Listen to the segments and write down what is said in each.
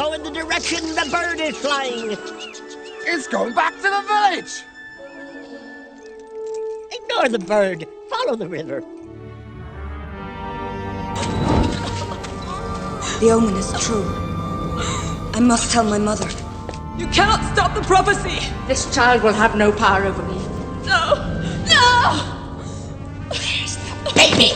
Go in the direction the bird is flying. It's going back to the village. Ignore the bird. Follow the river. The omen is true. I must tell my mother. You cannot stop the prophecy! This child will have no power over me. No! No! Where's the baby?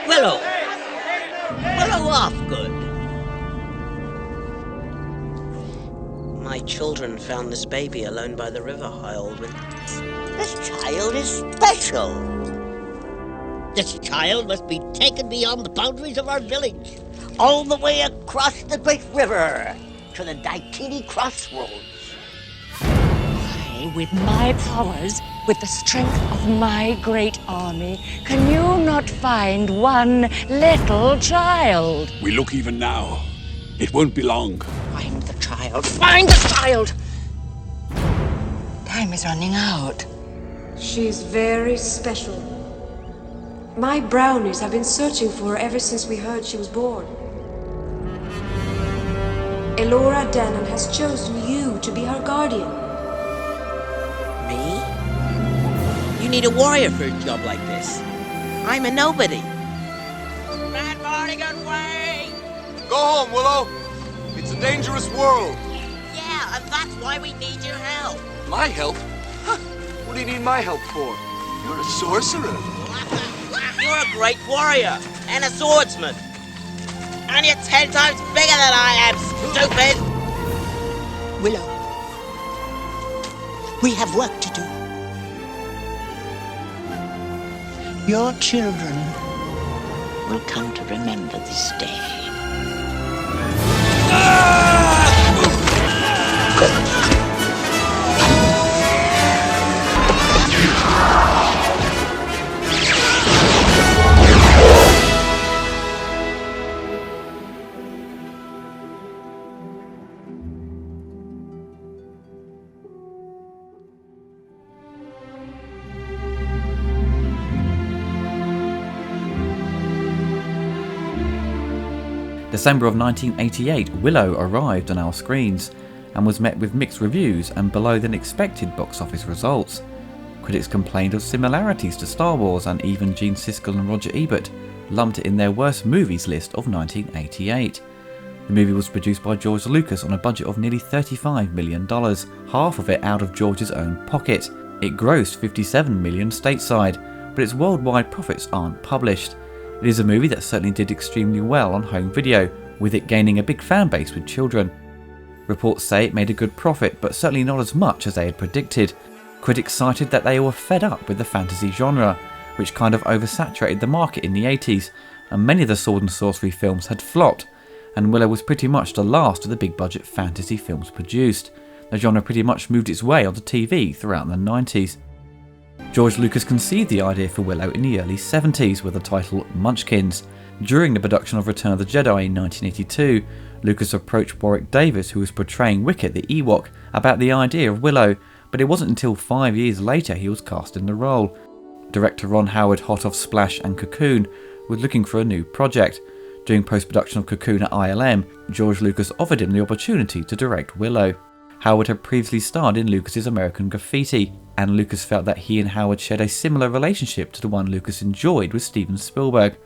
Willow! Willow Offgood! My children found this baby alone by the river, High Alderman. This child is special. This child must be taken beyond the boundaries of our village, all the way across the great river, to the Daitini crossroads. I, with my powers, with the strength of my great army, can you not find one little child? We look even now. It won't be long. Find the child! Find the child! Time is running out. She's very special. My brownies have been searching for her ever since we heard she was born. Elora Dannon has chosen you to be her guardian. Me? You need a warrior for a job like this. I'm a nobody. Bad Bardigan way! Go home, Willow. It's a dangerous world. Yeah, and that's why we need your help. My help? Huh. What do you need my help for? You're a sorcerer. You're a great warrior and a swordsman. And you're 10 times bigger than I am, stupid! Willow, we have work to do. Your children will come to remember this day. December of 1988, Willow arrived on our screens and was met with mixed reviews and below than expected box office results. Critics complained of similarities to Star Wars, and even Gene Siskel and Roger Ebert lumped it in their worst movies list of 1988. The movie was produced by George Lucas on a budget of nearly $35 million, half of it out of George's own pocket. It grossed $57 million stateside, but its worldwide profits aren't published. It is a movie that certainly did extremely well on home video, with it gaining a big fan base with children. Reports say it made a good profit, but certainly not as much as they had predicted. Critics cited that they were fed up with the fantasy genre, which kind of oversaturated the market in the 80s, and many of the sword and sorcery films had flopped, and Willow was pretty much the last of the big budget fantasy films produced. The genre pretty much moved its way onto TV throughout the 90s. George Lucas conceived the idea for Willow in the early 70s with the title Munchkins. During the production of Return of the Jedi in 1982, Lucas approached Warwick Davis, who was portraying Wicket the Ewok, about the idea of Willow, but it wasn't until 5 years later he was cast in the role. Director Ron Howard, hot off Splash and Cocoon, was looking for a new project. During post-production of Cocoon at ILM, George Lucas offered him the opportunity to direct Willow. Howard had previously starred in Lucas's American Graffiti, and Lucas felt that he and Howard shared a similar relationship to the one Lucas enjoyed with Steven Spielberg.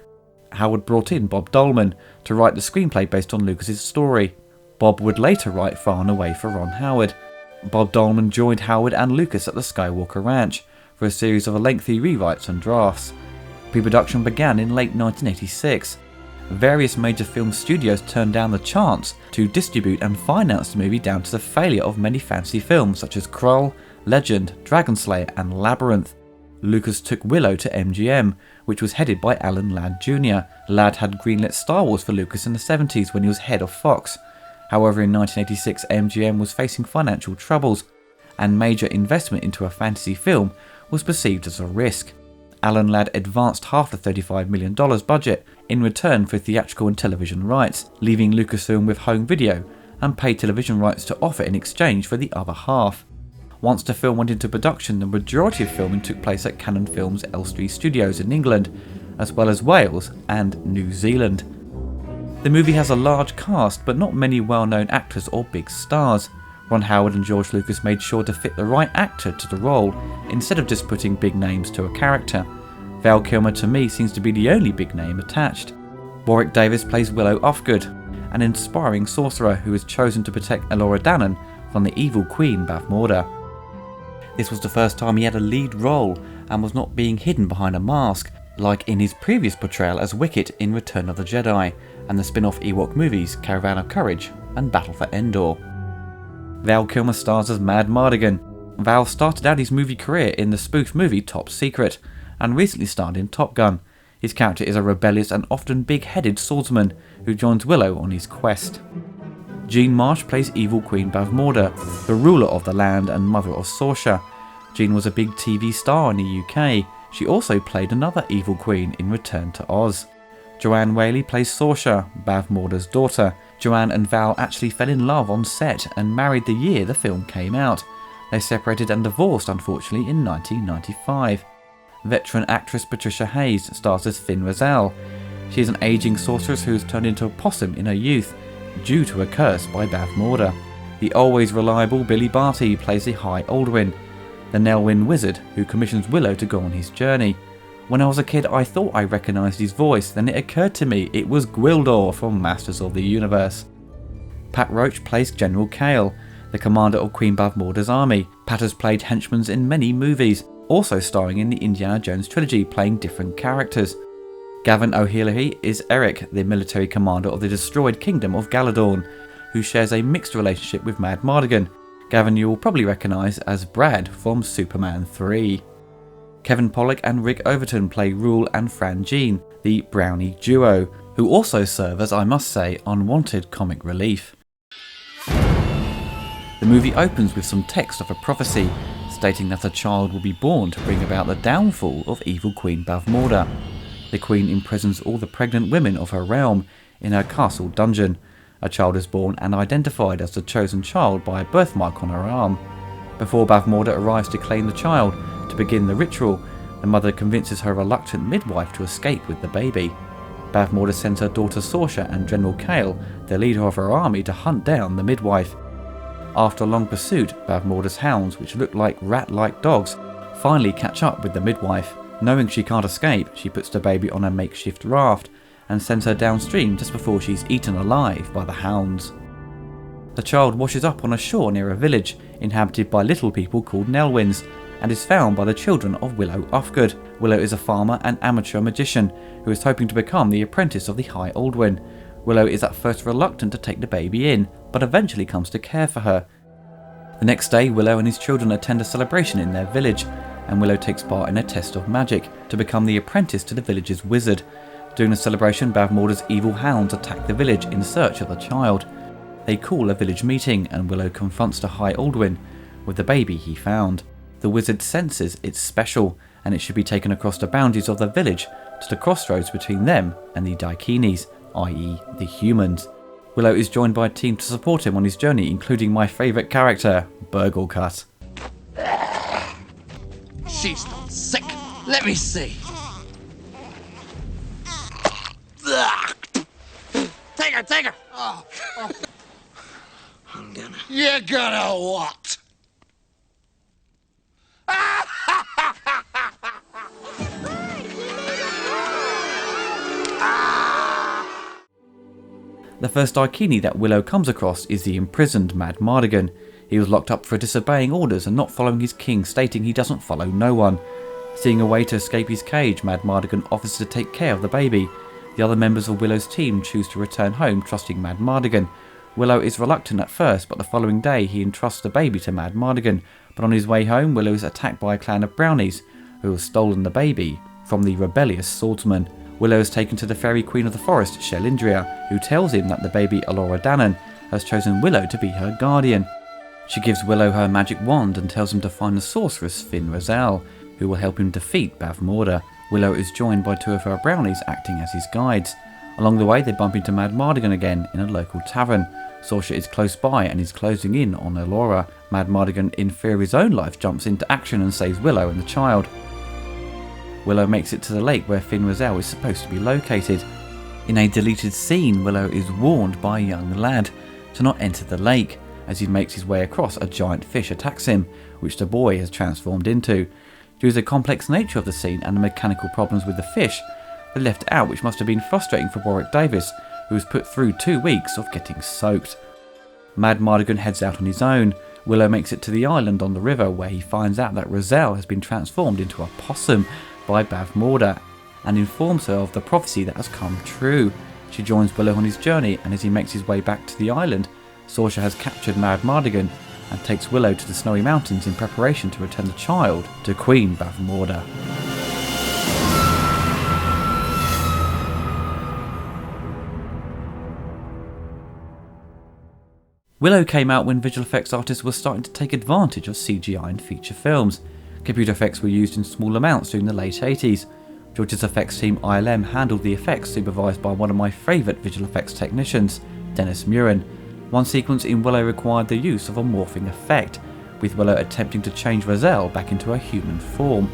Howard brought in Bob Dolman to write the screenplay based on Lucas's story. Bob would later write Far and Away for Ron Howard. Bob Dolman joined Howard and Lucas at the Skywalker Ranch for a series of lengthy rewrites and drafts. Pre-production began in late 1986. Various major film studios turned down the chance to distribute and finance the movie down to the failure of many fantasy films such as Krull, Legend, Dragon Slayer and Labyrinth. Lucas took Willow to MGM, which was headed by Alan Ladd Jr. Ladd had greenlit Star Wars for Lucas in the 70s when he was head of Fox. However, in 1986 MGM was facing financial troubles, and major investment into a fantasy film was perceived as a risk. Alan Ladd advanced half the $35 million budget in return for theatrical and television rights, leaving Lucasfilm with home video and paid television rights to offer in exchange for the other half. Once the film went into production, the majority of filming took place at Cannon Films Elstree Studios in England, as well as Wales and New Zealand. The movie has a large cast, but not many well-known actors or big stars. Ron Howard and George Lucas made sure to fit the right actor to the role, instead of just putting big names to a character. Val Kilmer to me seems to be the only big name attached. Warwick Davis plays Willow Ufgood, an inspiring sorcerer who is chosen to protect Elora Danan from the evil Queen Bavmorda. This was the first time he had a lead role and was not being hidden behind a mask, like in his previous portrayal as Wicket in Return of the Jedi and the spin-off Ewok movies Caravan of Courage and Battle for Endor. Val Kilmer stars as Mad Mardigan. Val started out his movie career in the spoof movie Top Secret and recently starred in Top Gun. His character is a rebellious and often big-headed swordsman who joins Willow on his quest. Jean Marsh plays evil Queen Bavmorda, the ruler of the land and mother of Sorsha. Jean was a big TV star in the UK. She also played another evil queen in Return to Oz. Joanne Whaley plays Sorsha, Bavmorda's daughter. Joanne and Val actually fell in love on set and married the year the film came out. They separated and divorced, unfortunately, in 1995. Veteran actress Patricia Hayes stars as Finn Raziel. She is an ageing sorceress who has turned into a possum in her youth, due to a curse by Bavmorda. The always reliable Billy Barty plays the High Aldwin, the Nelwyn wizard who commissions Willow to go on his journey. When I was a kid, I thought I recognised his voice, then it occurred to me it was Gwildor from Masters of the Universe. Pat Roach plays General Kale, the commander of Queen Bavmorda's army. Pat has played henchmen in many movies, also starring in the Indiana Jones trilogy, playing different characters. Gavin O'Helahy is Eric, the military commander of the destroyed kingdom of Galadorn, who shares a mixed relationship with Mad Mardigan. Gavin you will probably recognise as Brad from Superman 3. Kevin Pollak and Rick Overton play Rule and Fran Jean, the Brownie duo, who also serve as, I must say, unwanted comic relief. The movie opens with some text of a prophecy, stating that a child will be born to bring about the downfall of evil Queen Bavmorda. The Queen imprisons all the pregnant women of her realm in her castle dungeon. A child is born and identified as the chosen child by a birthmark on her arm. Before Bavmorda arrives to claim the child to begin the ritual, the mother convinces her reluctant midwife to escape with the baby. Bavmorda sends her daughter Sorsha and General Kale, the leader of her army, to hunt down the midwife. After a long pursuit, Bavmorda's hounds, which look like rat-like dogs, finally catch up with the midwife. Knowing she can't escape, she puts the baby on a makeshift raft and sends her downstream just before she's eaten alive by the hounds. The child washes up on a shore near a village inhabited by little people called Nelwyns and is found by the children of Willow Ufgood. Willow is a farmer and amateur magician who is hoping to become the apprentice of the High Aldwin. Willow is at first reluctant to take the baby in, but eventually comes to care for her. The next day, Willow and his children attend a celebration in their village, and Willow takes part in a test of magic to become the apprentice to the village's wizard. During the celebration, Bavmorda's evil hounds attack the village in search of the child. They call a village meeting, and Willow confronts the High Aldwin with the baby he found. The wizard senses it's special, and it should be taken across the boundaries of the village to the crossroads between them and the Daikinis, i.e. the humans. Willow is joined by a team to support him on his journey, including my favourite character, Burglecut. She's not sick. Let me see. Take her. Oh. I'm gonna... You're gonna what? The first Daikini that Willow comes across is the imprisoned Mad Mardigan. He was locked up for disobeying orders and not following his king, stating he doesn't follow no one. Seeing a way to escape his cage, Mad Mardigan offers to take care of the baby. The other members of Willow's team choose to return home, trusting Mad Mardigan. Willow is reluctant at first, but the following day he entrusts the baby to Mad Mardigan. But on his way home, Willow is attacked by a clan of brownies, who have stolen the baby from the rebellious swordsman. Willow is taken to the fairy queen of the forest, Shelindria, who tells him that the baby Elora Danan has chosen Willow to be her guardian. She gives Willow her magic wand and tells him to find the sorceress Finn Raziel, who will help him defeat Bavmorda. Willow is joined by two of her brownies acting as his guides. Along the way they bump into Mad Mardigan again in a local tavern, Saoirse is close by and is closing in on Elora. Mad Mardigan, in fear of his own life, jumps into action and saves Willow and the child. Willow makes it to the lake where Fin Raziel is supposed to be located. In a deleted scene, Willow is warned by a young lad to not enter the lake. As he makes his way across, a giant fish attacks him, which the boy has transformed into. Due to the complex nature of the scene and the mechanical problems with the fish, they left it out, which must have been frustrating for Jack Davies, who was put through 2 weeks of getting soaked. Mad Mardigan heads out on his own. Willow makes it to the island on the river, where he finds out that Raziel has been transformed into a possum by Bavmorda and informs her of the prophecy that has come true. She joins Willow on his journey, and as he makes his way back to the island, Saoirse has captured Mad Mardigan and takes Willow to the Snowy Mountains in preparation to return the child to Queen Bavmorda. Willow came out when visual effects artists were starting to take advantage of CGI in feature films. Computer effects were used in small amounts during the late 80s. George's effects team ILM handled the effects, supervised by one of my favourite visual effects technicians, Dennis Murin. One sequence in Willow required the use of a morphing effect, with Willow attempting to change Raziel back into a human form.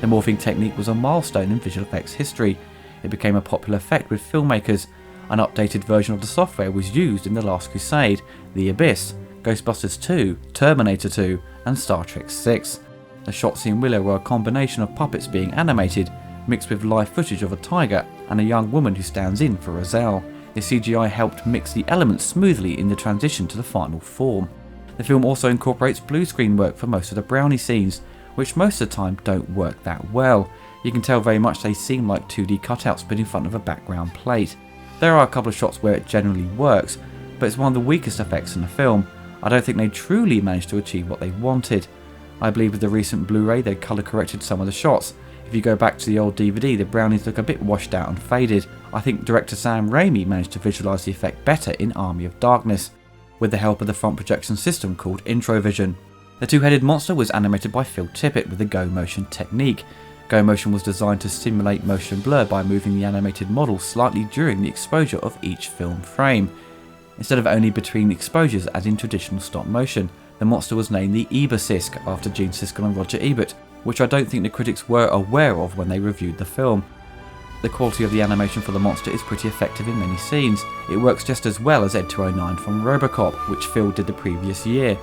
The morphing technique was a milestone in visual effects history. It became a popular effect with filmmakers. An updated version of the software was used in The Last Crusade, The Abyss, Ghostbusters 2, Terminator 2 and Star Trek 6. The shots in Willow were a combination of puppets being animated, mixed with live footage of a tiger and a young woman who stands in for Raziel. The CGI helped mix the elements smoothly in the transition to the final form. The film also incorporates blue screen work for most of the brownie scenes, which most of the time don't work that well. You can tell very much they seem like 2D cutouts put in front of a background plate. There are a couple of shots where it generally works, but it's one of the weakest effects in the film. I don't think they truly managed to achieve what they wanted. I believe with the recent Blu-ray they colour corrected some of the shots. If you go back to the old DVD, the brownies look a bit washed out and faded. I think director Sam Raimi managed to visualise the effect better in Army of Darkness, with the help of the front projection system called Introvision. The two-headed monster was animated by Phil Tippett with the Go Motion technique. Go Motion was designed to simulate motion blur by moving the animated model slightly during the exposure of each film frame, instead of only between exposures as in traditional stop motion. The monster was named the Ebersisk after Gene Siskel and Roger Ebert, which I don't think the critics were aware of when they reviewed the film. The quality of the animation for the monster is pretty effective in many scenes. It works just as well as Ed 209 from Robocop, which Phil did the previous year.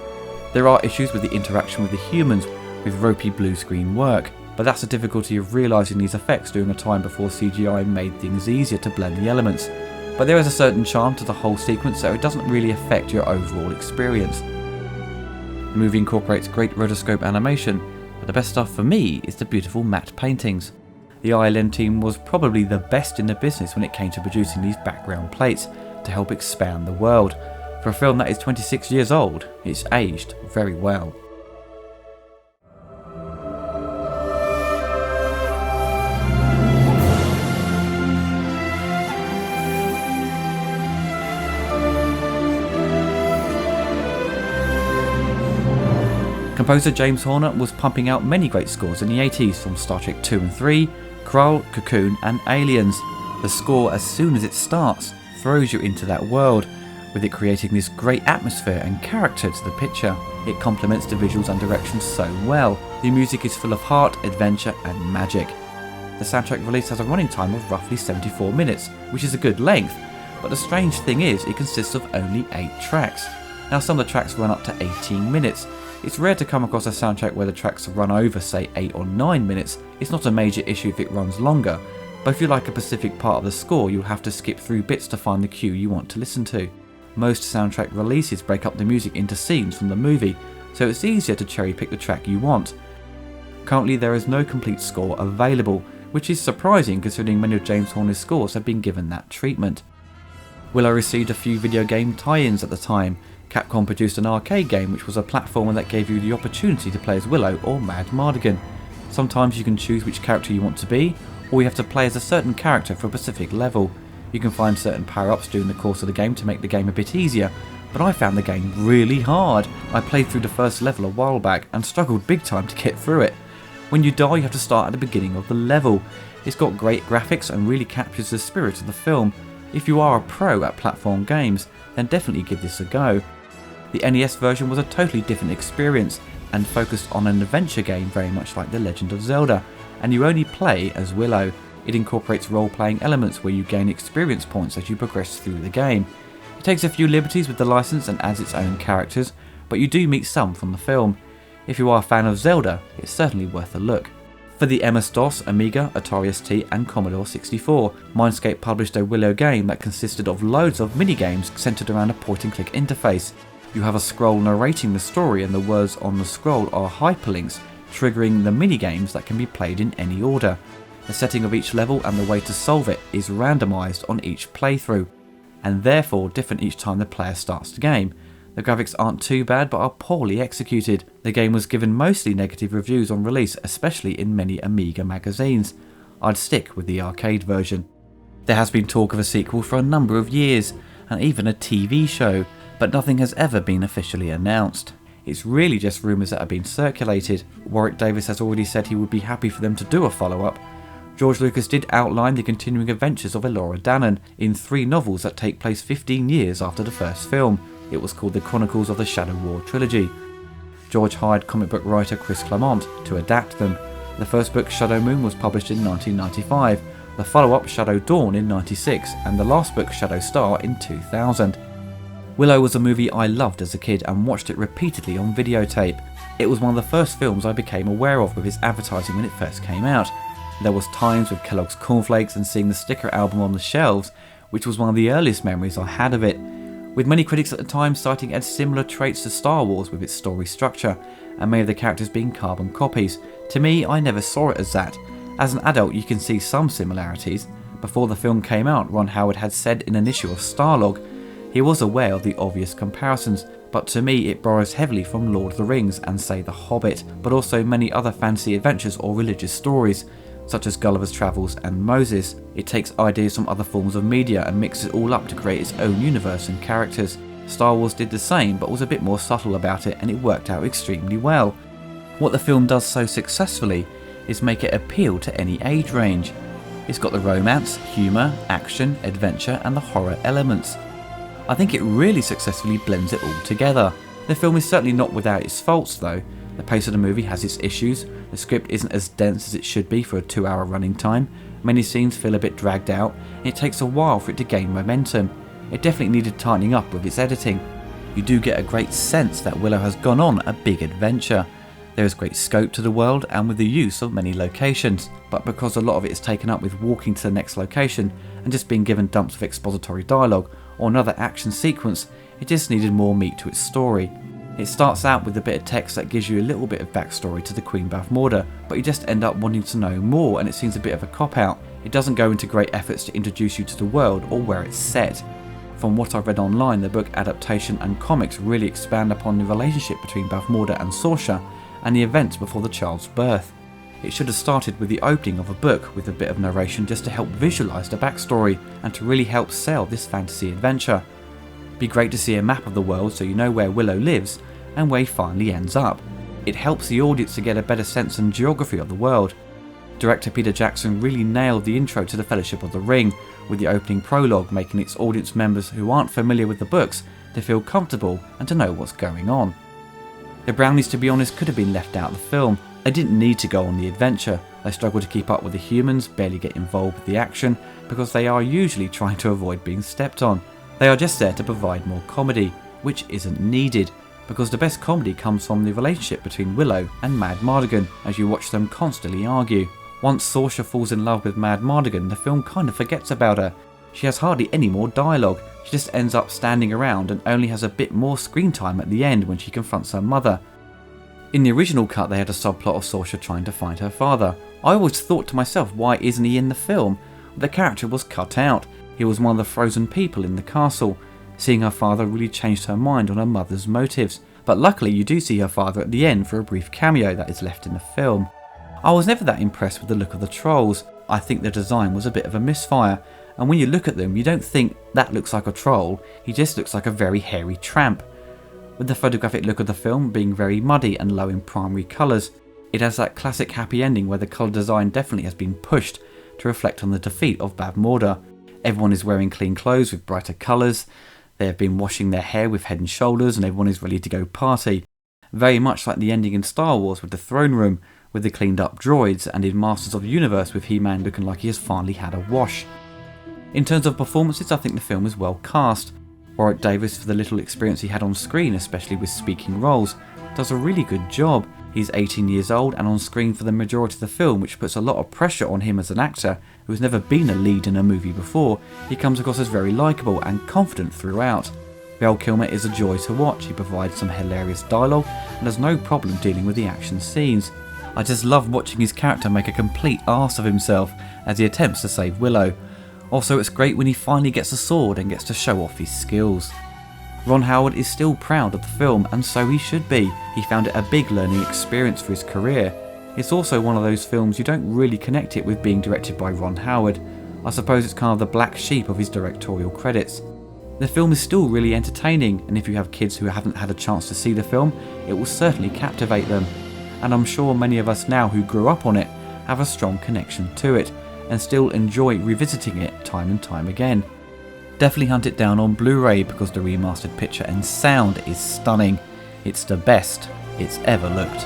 There are issues with the interaction with the humans, with ropey blue screen work, but that's the difficulty of realising these effects during a time before CGI made things easier to blend the elements. But there is a certain charm to the whole sequence, so it doesn't really affect your overall experience. The movie incorporates great rotoscope animation, but the best stuff for me is the beautiful matte paintings. The ILM team was probably the best in the business when it came to producing these background plates to help expand the world. For a film that is 26 years old, it's aged very well. Composer James Horner was pumping out many great scores in the 80s from Star Trek 2 and 3, Krull, Cocoon and Aliens. The score, as soon as it starts, throws you into that world, with it creating this great atmosphere and character to the picture. It complements the visuals and direction so well. The music is full of heart, adventure and magic. The soundtrack release has a running time of roughly 74 minutes, which is a good length, but the strange thing is it consists of only 8 tracks. Now some of the tracks run up to 18 minutes. It's rare to come across a soundtrack where the tracks run over say 8 or 9 minutes. It's not a major issue if it runs longer, but if you like a specific part of the score you'll have to skip through bits to find the cue you want to listen to. Most soundtrack releases break up the music into scenes from the movie, so it's easier to cherry pick the track you want. Currently there is no complete score available, which is surprising considering many of James Horner's scores have been given that treatment. Willow received a few video game tie-ins at the time. Capcom produced an arcade game which was a platformer that gave you the opportunity to play as Willow or Mad Mardigan. Sometimes you can choose which character you want to be, or you have to play as a certain character for a specific level. You can find certain power-ups during the course of the game to make the game a bit easier, but I found the game really hard. I played through the first level a while back and struggled big time to get through it. When you die you have to start at the beginning of the level. It's got great graphics and really captures the spirit of the film. If you are a pro at platform games, then definitely give this a go. The NES version was a totally different experience and focused on an adventure game very much like The Legend of Zelda, and you only play as Willow. It incorporates role-playing elements where you gain experience points as you progress through the game. It takes a few liberties with the license and adds its own characters, but you do meet some from the film. If you are a fan of Zelda, it's certainly worth a look. For the MS-DOS, Amiga, Atari ST and Commodore 64, Mindscape published a Willow game that consisted of loads of minigames centred around a point-and-click interface. You have a scroll narrating the story and the words on the scroll are hyperlinks, triggering the minigames that can be played in any order. The setting of each level and the way to solve it is randomised on each playthrough, and therefore different each time the player starts the game. The graphics aren't too bad but are poorly executed. The game was given mostly negative reviews on release, especially in many Amiga magazines. I'd stick with the arcade version. There has been talk of a sequel for a number of years, and even a TV show, but nothing has ever been officially announced. It's really just rumours that have been circulated. Warwick Davis has already said he would be happy for them to do a follow-up. George Lucas did outline the continuing adventures of Elora Danan in 3 novels that take place 15 years after the first film. It was called the Chronicles of the Shadow War trilogy. George hired comic book writer Chris Claremont to adapt them. The first book, Shadow Moon, was published in 1995, the follow-up Shadow Dawn in 96, and the last book, Shadow Star, in 2000. Willow was a movie I loved as a kid and watched it repeatedly on videotape. It was one of the first films I became aware of with its advertising when it first came out. There was times with Kellogg's Cornflakes and seeing the sticker album on the shelves, which was one of the earliest memories I had of it, with many critics at the time citing it had similar traits to Star Wars with its story structure, and many of the characters being carbon copies. To me, I never saw it as that. As an adult, you can see some similarities. Before the film came out, Ron Howard had said in an issue of Starlog, he was aware of the obvious comparisons, but to me it borrows heavily from Lord of the Rings and say The Hobbit, but also many other fantasy adventures or religious stories, such as Gulliver's Travels and Moses. It takes ideas from other forms of media and mixes it all up to create its own universe and characters. Star Wars did the same but was a bit more subtle about it, and it worked out extremely well. What the film does so successfully is make it appeal to any age range. It's got the romance, humour, action, adventure and the horror elements. I think it really successfully blends it all together. The film is certainly not without its faults though. The pace of the movie has its issues, the script isn't as dense as it should be for a 2-hour running time, many scenes feel a bit dragged out, and it takes a while for it to gain momentum. It definitely needed tightening up with its editing. You do get a great sense that Willow has gone on a big adventure. There is great scope to the world and with the use of many locations, but because a lot of it is taken up with walking to the next location and just being given dumps of expository dialogue or another action sequence, it just needed more meat to its story. It starts out with a bit of text that gives you a little bit of backstory to the Queen Bavmorda, but you just end up wanting to know more and it seems a bit of a cop-out. It doesn't go into great efforts to introduce you to the world or where it's set. From what I've read online, the book adaptation and comics really expand upon the relationship between Bavmorda and Sorsha and the events before the child's birth. It should have started with the opening of a book with a bit of narration just to help visualise the backstory and to really help sell this fantasy adventure. Be great to see a map of the world so you know where Willow lives and where he finally ends up. It helps the audience to get a better sense and geography of the world. Director Peter Jackson really nailed the intro to the Fellowship of the Ring, with the opening prologue making its audience members who aren't familiar with the books to feel comfortable and to know what's going on. The brownies, to be honest, could have been left out of the film. They didn't need to go on the adventure. They struggle to keep up with the humans, barely get involved with the action, because they are usually trying to avoid being stepped on. They are just there to provide more comedy, which isn't needed, because the best comedy comes from the relationship between Willow and Mad Mardigan as you watch them constantly argue. Once Sorsha falls in love with Mad Mardigan, the film kind of forgets about her. She has hardly any more dialogue, she just ends up standing around and only has a bit more screen time at the end when she confronts her mother. In the original cut they had a subplot of Sorsha trying to find her father. I always thought to myself, why isn't he in the film? The character was cut out. He was one of the frozen people in the castle. Seeing her father really changed her mind on her mother's motives, but luckily you do see her father at the end for a brief cameo that is left in the film. I was never that impressed with the look of the trolls. I think the design was a bit of a misfire, and when you look at them you don't think that looks like a troll, he just looks like a very hairy tramp. With the photographic look of the film being very muddy and low in primary colours, it has that classic happy ending where the colour design definitely has been pushed to reflect on the defeat of Bavmorda. Everyone is wearing clean clothes with brighter colours. They have been washing their hair with Head and Shoulders, and everyone is ready to go party. Very much like the ending in Star Wars with the throne room, with the cleaned up droids, and in Masters of the Universe with He-Man looking like he has finally had a wash. In terms of performances, I think the film is well cast. Jack Davies, for the little experience he had on screen, especially with speaking roles, does a really good job. He's 18 years old and on screen for the majority of the film, which puts a lot of pressure on him as an actor who has never been a lead in a movie before. He comes across as very likeable and confident throughout. Val Kilmer is a joy to watch. He provides some hilarious dialogue and has no problem dealing with the action scenes. I just love watching his character make a complete arse of himself as he attempts to save Willow. Also, it's great when he finally gets a sword and gets to show off his skills. Ron Howard is still proud of the film, and so he should be. He found it a big learning experience for his career. It's also one of those films you don't really connect it with being directed by Ron Howard. I suppose it's kind of the black sheep of his directorial credits. The film is still really entertaining, and if you have kids who haven't had a chance to see the film, it will certainly captivate them. And I'm sure many of us now who grew up on it have a strong connection to it, and still enjoy revisiting it time and time again. Definitely hunt it down on Blu-ray because the remastered picture and sound is stunning. It's the best it's ever looked.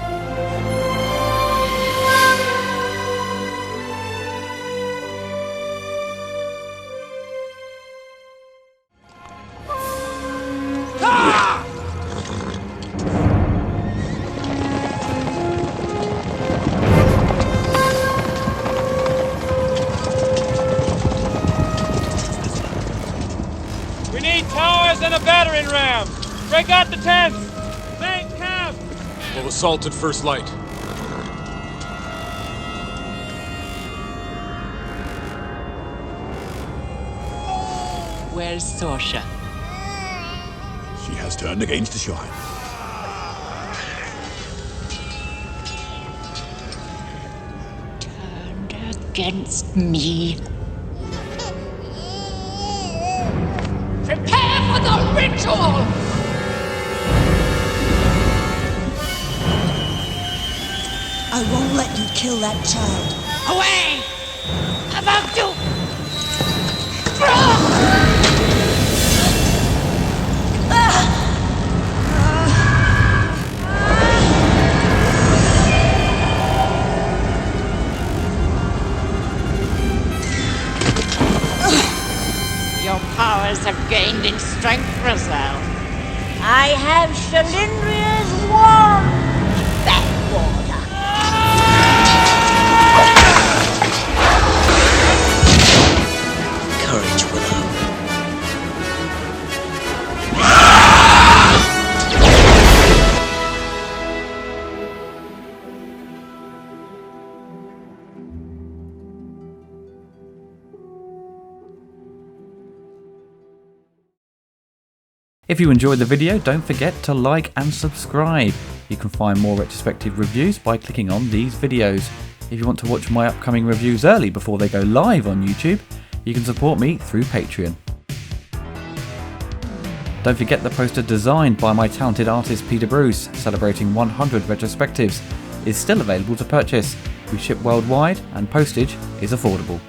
We need towers and a battering ram! Break out the tents! Main camp! We'll assault at first light. Where's Sorsha? She has turned against the Shire. Turned against me. Prepare for the ritual! I won't let you kill that child. Away! About to... Your powers have gained in strength, Roselle. I have Shalindria's wand. Backwater. Courage, Willow. If you enjoyed the video, don't forget to like and subscribe. You can find more retrospective reviews by clicking on these videos. If you want to watch my upcoming reviews early before they go live on YouTube, you can support me through Patreon. Don't forget the poster designed by my talented artist Peter Bruce, celebrating 100 retrospectives, is still available to purchase. We ship worldwide and postage is affordable.